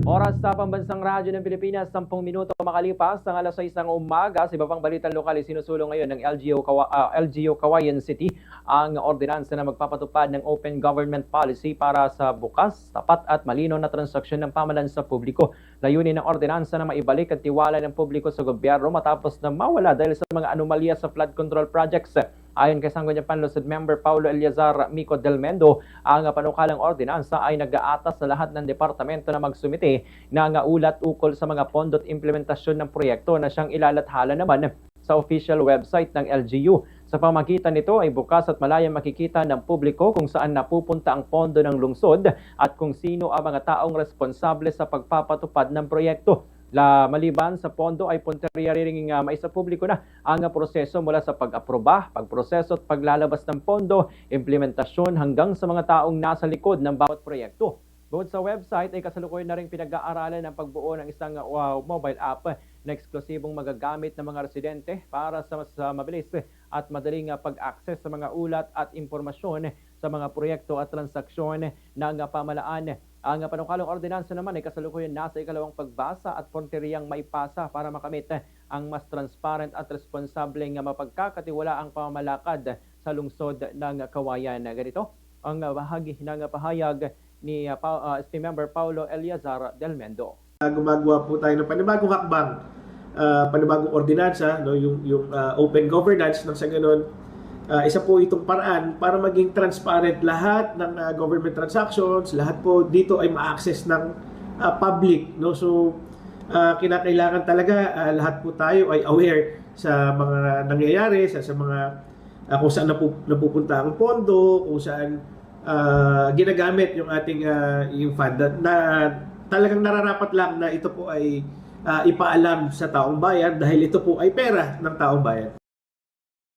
Oras sa Pambansang Radyo ng Pilipinas, 10 minuto makalipas ng alas 6 ng umaga. Sa iba pang balitang lokal, sinusulong ngayon ng LGU Cauayan City ang ordinansa na magpapatupad ng Open Government Policy para sa bukas, tapat at malinaw na transaksyon ng pamahalaan sa publiko. Layunin ng ordinansa na maibalik ang tiwala ng publiko sa gobyerno matapos na mawala dahil sa mga anomalya sa flood control projects. Ayon kay Sangguniang Panlungsod Member Paulo Eliazar Mico Del Mendo, ang panukalang ordinansa ay nag-aatas sa lahat ng departamento na magsumite ng ulat ukol sa mga pondo at implementasyon ng proyekto na siyang ilalathala naman sa official website ng LGU. Sa pamagitan nito ay bukas at malayang makikita ng publiko kung saan napupunta ang pondo ng lungsod at kung sino ang mga taong responsable sa pagpapatupad ng proyekto. Maliban sa pondo ay punteriya ring maisa publiko na ang proseso mula sa pag-aproba, pagproseso at paglalabas ng pondo, implementasyon hanggang sa mga taong nasa likod ng bawat proyekto. Bukod sa website ay kasalukuyan na rin pinag-aaralan ng pagbuo ng isang mobile app na eksklusibong magagamit ng mga residente para sa mas mabilis at madaling pag-access sa mga ulat at impormasyon sa mga proyekto at transaksyon ng pamahalaan. Ang panukalang ordinansa naman ay kasalukuyan nasa ikalawang pagbasa at punteriyang maipasa para makamit ang mas transparent at responsableng mapagkakatiwalaang pamamalakad sa lungsod ng Cauayan. Ganito ang bahagi ng pahayag ni SP Member Paulo Eliazar Del Mendo. Gumagawa po tayo ng panibagong hakbang, panibagong ordinansa, no, yung open governance nang sa ganun. Isa po itong paraan para maging transparent lahat ng government transactions, lahat po dito ay ma-access ng public, no? So kinakailangan talaga lahat po tayo ay aware sa mga nangyayari, sa mga kung saan napupunta ang pondo, kung saan ginagamit yung ating yung fund na talagang nararapat lang na ito po ay ipaalam sa taong bayan dahil ito po ay pera ng taong bayan.